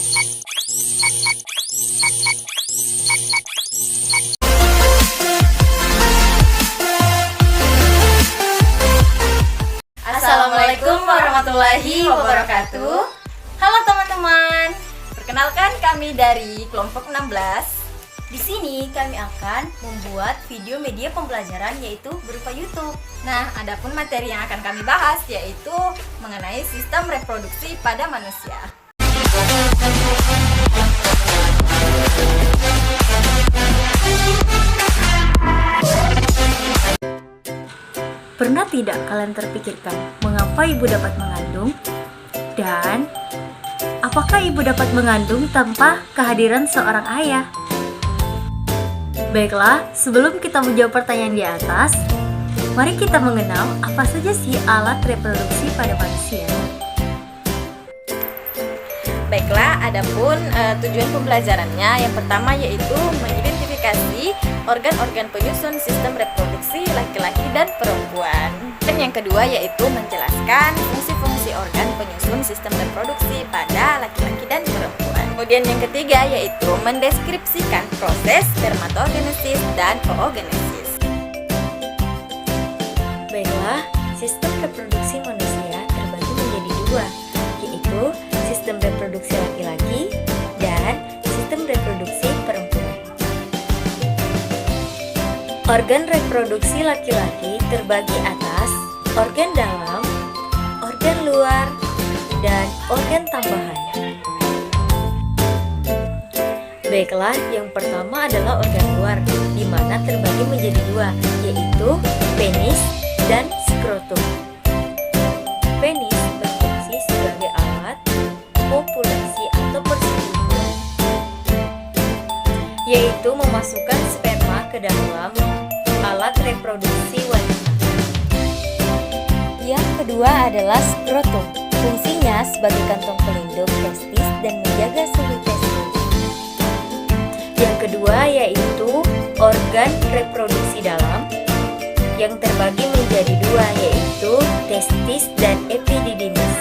Assalamualaikum warahmatullahi wabarakatuh. Halo teman-teman, perkenalkan kami dari kelompok 16. Di sini kami akan membuat video media pembelajaran yaitu berupa YouTube. Nah, adapun materi yang akan kami bahas yaitu mengenai sistem reproduksi pada manusia. Pernah tidak kalian terpikirkan mengapa ibu dapat mengandung? Dan apakah ibu dapat mengandung tanpa kehadiran seorang ayah? Baiklah, sebelum kita menjawab pertanyaan di atas, mari kita mengenal apa saja sih alat reproduksi pada manusia. Baiklah, adapun tujuan pembelajarannya yang pertama yaitu mengidentifikasi organ-organ penyusun sistem reproduksi laki-laki dan perempuan. Dan yang kedua yaitu menjelaskan fungsi-fungsi organ penyusun sistem reproduksi pada laki-laki dan perempuan. Kemudian yang ketiga yaitu mendeskripsikan proses spermatogenesis dan oogenesis. Baiklah, sistem reproduksi manusia terbagi menjadi dua, yaitu sistem reproduksi laki-laki dan sistem reproduksi perempuan. Organ reproduksi laki-laki terbagi atas organ dalam, organ luar, dan organ tambahan. Baiklah, yang pertama adalah organ luar, di mana terbagi menjadi dua, yaitu penis dan skrotum. Penis berfungsi sebagai alat populasi atau persetubuhan, yaitu memasukkan sperma ke dalam alat reproduksi wanita. Yang kedua adalah skrotum. Fungsinya sebagai kantong pelindung testis dan menjaga suhu testis. Yang kedua yaitu organ reproduksi dalam, yang terbagi menjadi dua, yaitu testis dan epididymis.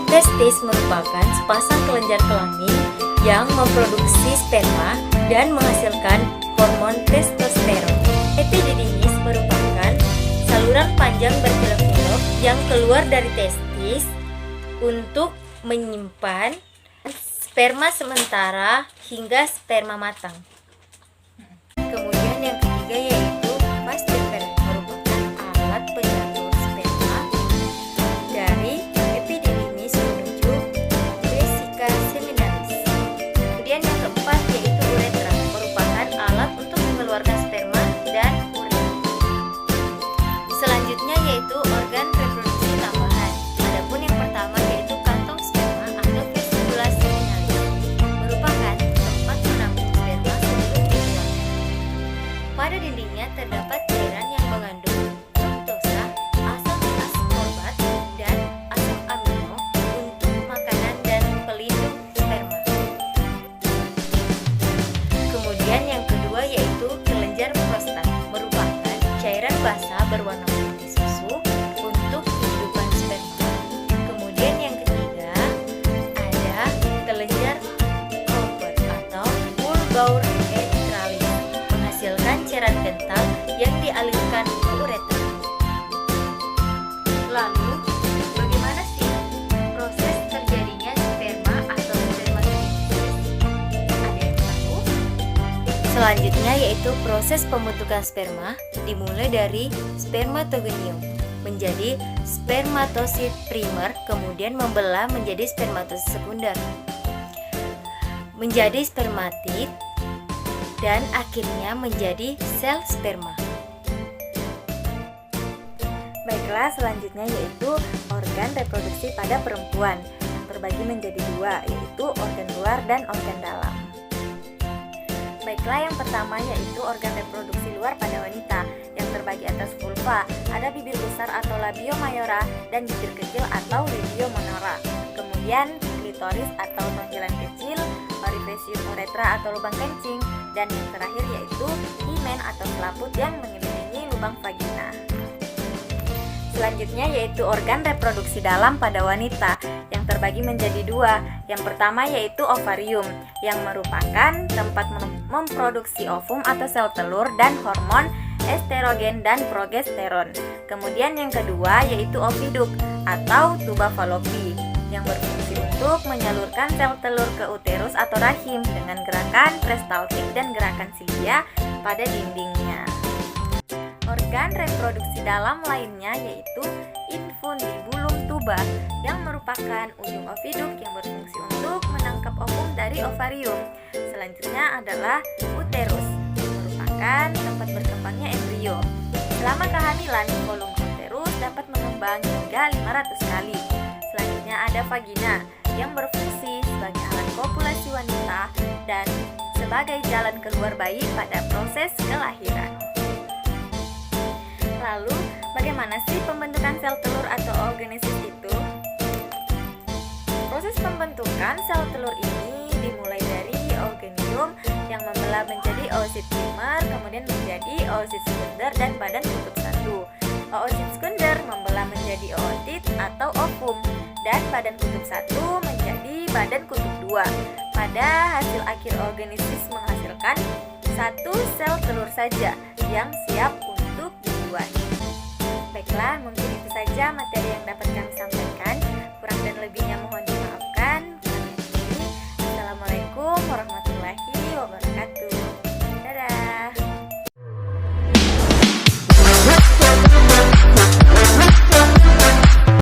Testis merupakan sepasang kelenjar kelamin yang memproduksi sperma dan menghasilkan hormon testosteron. Epididymis merupakan saluran panjang berkelok-kelok yang keluar dari testis untuk menyimpan sperma sementara hingga sperma matang. Kemudian yang ketiga yaitu vas deferens, merupakan alat penyatur sperma dari epididymis menuju vesika seminalis. Kemudian yang keempat yaitu uretra, merupakan alat untuk mengeluarkan sperma dan urin. Selanjutnya yaitu organ reproduksi tambahan. Adapun yang pertama yaitu kantong sperma atau vesicula seminalis, merupakan tempat menampung sperma sebelum dibuang. Pada dindingnya terdapat cairan yang mengandung fruktosa, asam ascorbat, dan asam amino untuk makanan dan pelindung sperma. Kemudian yang kedua yaitu kelenjar prostat, merupakan cairan basah berwarna putih susu untuk kehidupan sperma. Kemudian yang ketiga ada kelenjar Cooper atau Mullbaur erythralis, menghasilkan cairan kental yang dialirkan ke uretra. Lalu, bagaimana sih proses terjadinya sperma atau spermatogenesis? Ada yang tahu? Selanjutnya yaitu proses pembentukan sperma dimulai dari spermatogonium menjadi spermatosit primer, kemudian membelah menjadi spermatosit sekunder, menjadi spermatid, dan akhirnya menjadi sel sperma. Baiklah, selanjutnya yaitu organ reproduksi pada perempuan yang terbagi menjadi dua, yaitu organ luar dan organ dalam. Baiklah, yang pertama yaitu organ reproduksi luar pada wanita yang terbagi atas vulva, ada bibir besar atau labio mayora dan bibir kecil atau labio minora. Kemudian klitoris atau tonjolan kecil, orifesium uretra atau lubang kencing, dan yang terakhir yaitu himen atau selaput yang mengelilingi lubang vagina. Selanjutnya yaitu organ reproduksi dalam pada wanita yang terbagi menjadi dua. Yang pertama yaitu ovarium, yang merupakan tempat memproduksi ovum atau sel telur dan hormon estrogen dan progesteron. Kemudian yang kedua yaitu oviduk atau tuba Fallopi, yang berfungsi untuk menyalurkan sel telur ke uterus atau rahim dengan gerakan peristaltik dan gerakan silia pada dindingnya. Organ reproduksi dalam lainnya yaitu infundibulum tuba, yang merupakan ujung oviduk yang berfungsi untuk menangkap ovum dari ovarium. Selanjutnya adalah uterus, yang merupakan tempat berkembangnya embrio. Selama kehamilan, volume uterus dapat mengembang hingga 500 kali. Selanjutnya ada vagina, yang berfungsi sebagai alat kopulasi wanita dan sebagai jalan keluar bayi pada proses kelahiran. Lalu, bagaimana sih pembentukan sel telur atau oogenesis itu? Proses pembentukan sel telur ini dimulai dari oogenium yang membelah menjadi oosit primer, kemudian menjadi oosit sekunder dan badan kutub 1. Oosit sekunder membelah menjadi ootit atau ovum, dan badan kutub 1 menjadi badan kutub 2. Pada hasil akhir oogenesis menghasilkan satu sel telur saja yang siap untuk dibuahi. Baiklah, mungkin itu saja materi yang dapat kami sampaikan. Kurang dan lebihnya mohon